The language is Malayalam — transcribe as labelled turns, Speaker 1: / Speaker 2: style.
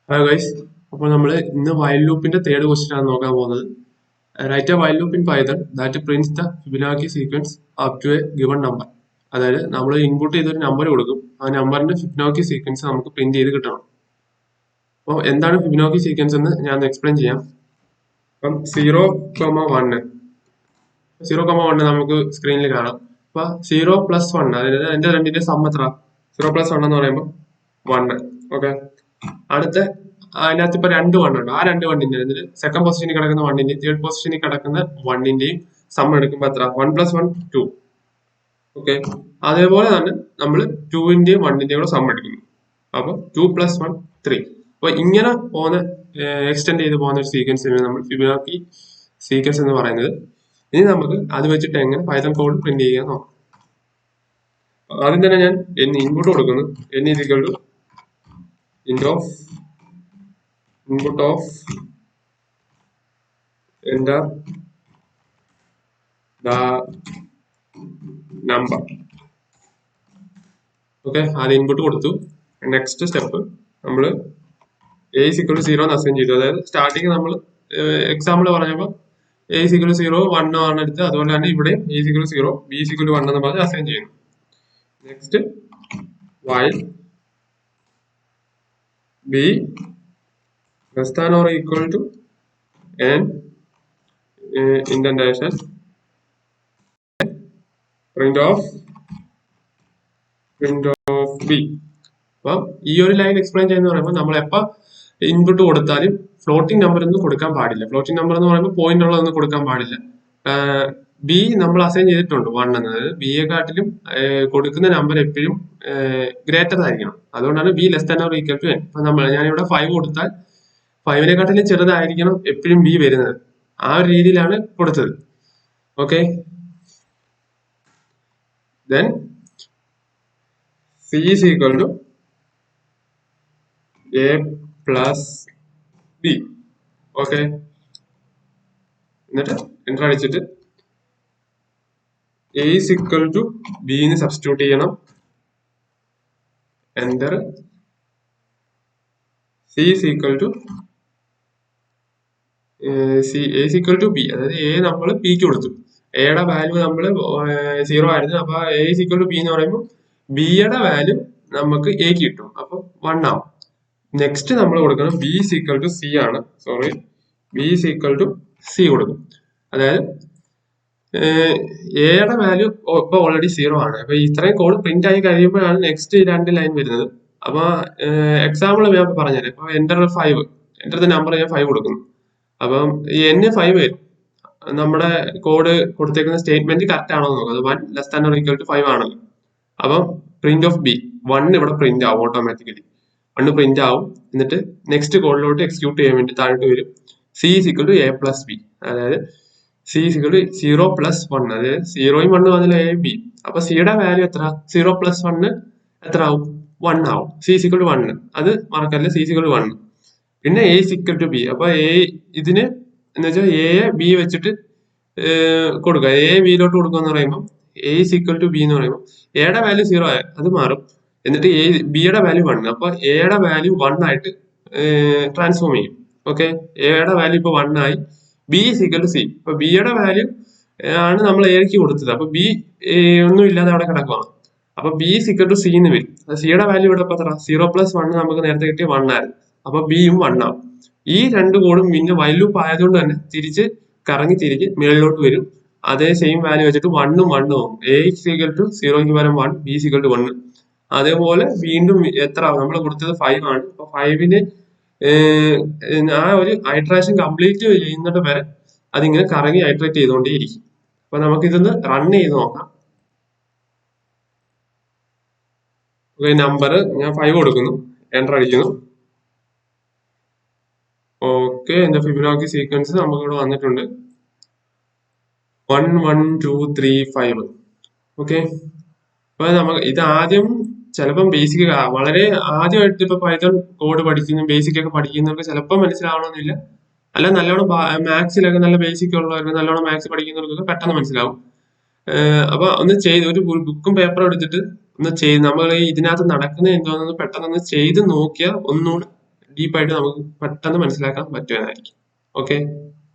Speaker 1: ഹലോ ഗൈസ്, അപ്പോൾ നമ്മൾ ഇന്ന് വൈൽ ലൂപ്പിന്റെ തേർഡ് ക്വസ്റ്റ്യൻ ആണ് നോക്കാൻ പോകുന്നത്. Write a while loop in Python that prints the Fibonacci sequence up to a given number. അതായത് നമ്മൾ ഇൻപുട്ട് ചെയ്തൊരു നമ്പർ കൊടുക്കും, ആ നമ്പറിന്റെ ഫിബൊനാച്ചി സീക്വൻസ് നമുക്ക് പ്രിന്റ് ചെയ്ത് കിട്ടണം. അപ്പോൾ എന്താണ് ഫിബൊനാച്ചി സീക്വൻസ് എന്ന് ഞാൻ എക്സ്പ്ലെയിൻ ചെയ്യാം. അപ്പം 0,1 നമുക്ക് സ്ക്രീനിൽ കാണാം. അപ്പൊ 0+1, അതായത് അതിന്റെ രണ്ടിന്റെ സം എത്ര? 0+1 എന്ന് പറയുമ്പോൾ 1. ഓക്കെ, അടുത്ത അതിനകത്ത് ഇപ്പൊ 2 1 ഉണ്ട്. ആ 2 1ന്റെ അതിൽ സെക്കൻഡ് പൊസിഷനിൽ കിടക്കുന്ന 1ന്റെയും തേർഡ് പൊസിഷനിൽ കിടക്കുന്ന 1ന്റെയും സം എടുക്കുമ്പോൾ എത്ര? 1+1 2. ഓക്കെ, അതേപോലെ തന്നെ നമ്മൾ 2ന്റെയും 1ന്റെയും കൂടെ സം എടുക്കുന്നു. അപ്പൊ 2+1 3. അപ്പൊ ഇങ്ങനെ പോകുന്ന എക്സ്റ്റെൻഡ് ചെയ്ത് പോകുന്ന ഒരു സീക്വൻസിന് നമ്മൾ ഫിബൊനാച്ചി സീക്വൻസ് എന്ന് പറയുന്നത്. ഇനി നമുക്ക് അത് വെച്ചിട്ട് എങ്ങനെ പൈത്തൺ കോഡ് പ്രിന്റ് ചെയ്യാൻ നോക്കാം. ആദ്യം തന്നെ ഞാൻ ഇൻപുട്ട് കൊടുക്കുന്നു. n is equal to input of enter the number. Okay, ആദ്യം ഇൻപുട്ട് കൊടുത്തു. നെക്സ്റ്റ് സ്റ്റെപ്പ് നമ്മൾ a is equal to 0 എന്ന് അസൈൻ ചെയ്തു. അതായത് സ്റ്റാർട്ടിങ് നമ്മൾ എക്സാമ്പിൾ പറഞ്ഞപ്പോൾ a is equal to 0 1 ആണ് എടുത്ത്, അതുപോലെ തന്നെ ഇവിടെ a is equal to 0 b is equal to 1 എന്ന് പറഞ്ഞ് അസൈൻ ചെയ്യുന്നു. Next while b less than or equal to n indentation print of b. അപ്പം ഈ ഒരു ലൈൻ എക്സ്പ്ലെയിൻ ചെയ്യുന്ന പറയുമ്പോൾ നമ്മൾ എപ്പോൾ ഇൻപുട്ട് കൊടുത്താലും ഫ്ലോട്ടിംഗ് നമ്പർ ഒന്നും കൊടുക്കാൻ പാടില്ല. ഫ്ലോട്ടിംഗ് നമ്പർ എന്ന് പറയുമ്പോൾ പോയിന്റ് ഉള്ളതൊന്നും കൊടുക്കാൻ പാടില്ല. ബി നമ്മൾ അസൈൻ ചെയ്തിട്ടുണ്ട് 1 എന്നത്. ബിയെ കാട്ടിലും കൊടുക്കുന്ന നമ്പർ എപ്പോഴും ഗ്രേറ്റർ ആയിരിക്കണം. അതുകൊണ്ടാണ് b less than or equal to n. അപ്പൊ ഞാനിവിടെ 5 കൊടുത്താൽ 5-നെക്കാട്ടിലും ചെറുതായിരിക്കണം എപ്പോഴും ബി വരുന്നത്. ആ ഒരു രീതിയിലാണ് കൊടുത്തത്. Okay, then c is equal to a plus b. Okay, എന്നിട്ട് എൻ്റർ അടിച്ചിട്ട് a is equal to b ന്ന് സബ്സ്റ്റിറ്റ്യൂട്ട് ചെയ്യണം. Enter. c is equal to a is equal to b, അതായത് a നമ്മൾ b ക്ക് കൊടുത്തു. എയുടെ വാല്യൂ നമ്മൾ 0 ആയിരുന്നു. അപ്പൊ a is equal to b എന്ന് പറയുമ്പോൾ b യുടെ വാല്യൂ നമുക്ക് a ക്ക് കിട്ടും. അപ്പൊ 1 ആവും. നെക്സ്റ്റ് നമ്മൾ കൊടുക്കണം b is equal to c ആണ്. Sorry, b is equal to c കൊടുക്കും. അതായത് എയുടെ വാല്യൂ ഇപ്പൊ ഓൾറെഡി 0 ആണ്. അപ്പൊ ഇത്രയും കോഡ് പ്രിന്റ് ആയി കഴിയുമ്പോഴാണ് നെക്സ്റ്റ് 2 ലൈൻ വരുന്നത്. അപ്പൊ എക്സാമ്പിൾ ഞാൻ പറഞ്ഞുതരാം. ഇപ്പൊ എൻ്റർ 5, എൻ്റർ ദ നമ്പർ ഞാൻ 5 കൊടുക്കുന്നു. അപ്പം n 5 വരും. നമ്മുടെ കോഡ് കൊടുത്തേക്കുന്ന സ്റ്റേറ്റ്മെന്റ് കറക്റ്റ് ആണോ എന്ന് നോക്കാം. അത് 1 less than or equal to 5 ആണല്ലോ. അപ്പം പ്രിന്റ് ഓഫ് ബി 1 ഇവിടെ പ്രിന്റ് ആവും ഓട്ടോമാറ്റിക്കലി. 1 പ്രിന്റ് ആവും. എന്നിട്ട് നെക്സ്റ്റ് കോഡിലോട്ട് എക്സിക്യൂട്ട് ചെയ്യാൻ വേണ്ടി താഴോട്ട് വരും. c is equal to a plus b, അതായത് c is equal to 0+1, അതായത് 0യും 1 വന്നില്ല a b. അപ്പൊ സിയുടെ വാല്യൂ എത്ര? 0+1 എത്ര ആവും? 1 ആവും. c is equal to 1, അത് മറക്കല്ല. c is equal to 1. പിന്നെ a is equal to b. അപ്പൊ ഇതിന് എന്ന് വെച്ചാൽ a b വെച്ചിട്ട് കൊടുക്കുക. a ബിയിലോട്ട് കൊടുക്കുക എന്ന് പറയുമ്പോൾ a is equal to b എന്ന് പറയുമ്പോൾ എയുടെ വാല്യൂ 0 ആയ അത് മാറും. എന്നിട്ട് ബിയുടെ വാല്യൂ 1. അപ്പൊ എയുടെ വാല്യൂ 1 ആയിട്ട് ട്രാൻസ്ഫോം ചെയ്യും. ഓക്കെ, എയുടെ വാല്യൂ ഇപ്പൊ 1 ആയി. B is equal to c. അപ്പൊ ബിയുടെ വാല്യൂ ആണ് നമ്മൾ എക്ക് കൊടുത്തത്. അപ്പൊ ബി ഒന്നും ഇല്ലാതെ അവിടെ കിടക്കുകയാണ്. അപ്പൊ B is equal to c എന്ന് വരും. സിയുടെ വാല്യൂ ഇവിടെ എത്ര? 0+1 നമുക്ക് നേരത്തെ കിട്ടിയ 1 ആയിരുന്നു. അപ്പൊ ബിയും 1 ആവും. ഈ രണ്ട് കോഡും പിന്നെ വൈൽ ലൂപ്പ് ആയതുകൊണ്ട് തന്നെ തിരിച്ച് തിരിഞ്ഞ് മേളിലോട്ട് വരും. അതേ സെയിം വാല്യൂ വെച്ചിട്ട് 1ഉം 1ഉം ആവും. a is equal to 0ക്ക് പകരം 1, b is equal to 1. അതേപോലെ വീണ്ടും എത്ര നമ്മൾ കൊടുത്തത് 5 ആണ്. അപ്പൊ 5ന് ആ ഒരു ഐട്രേഷൻ കംപ്ലീറ്റ് ചെയ്യുന്നത് വരെ അതിങ്ങനെ കറങ്ങി ഐട്രേറ്റ് ചെയ്തുകൊണ്ടേയിരിക്കും. അപ്പൊ നമുക്ക് ഇതൊന്ന് റൺ ചെയ്ത് നോക്കാം. നമ്പർ ഞാൻ 5 കൊടുക്കുന്നു, എൻ്റർ അടിക്കുന്നു. ഓക്കെ, എന്റെ ഫിബൊനാച്ചി സീക്വൻസ് നമുക്ക് ഇവിടെ വന്നിട്ടുണ്ട്. 1 1 2 3 5. ഓക്കെ, അപ്പൊ നമുക്ക് ഇത് ആദ്യം ചിലപ്പം ബേസിക് വളരെ ആദ്യമായിട്ട് ഇപ്പൊ പൈത്തൺ കോഡ് പഠിക്കുന്ന ബേസിക് ഒക്കെ പഠിക്കുന്നവർക്ക് ചിലപ്പോൾ മനസ്സിലാവണമെന്നില്ല. അല്ല, നല്ലോണം മാത്സിലൊക്കെ നല്ല ബേസിക് ഉള്ളവർക്ക്, നല്ലോണം മാത്സ് പഠിക്കുന്നവർക്കൊക്കെ പെട്ടെന്ന് മനസ്സിലാവും. അപ്പൊ ഒന്ന് ഒരു ബുക്കും പേപ്പറും എടുത്തിട്ട് ഒന്ന് നമ്മൾ ഇതിനകത്ത് നടക്കുന്നത് എന്തോന്ന് പെട്ടെന്ന് ഒന്ന് ചെയ്ത് നോക്കിയാൽ ഒന്നുകൂടെ ഡീപ്പായിട്ട് നമുക്ക് പെട്ടെന്ന് മനസ്സിലാക്കാൻ പറ്റുന്നതായിരിക്കും. ഓക്കെ.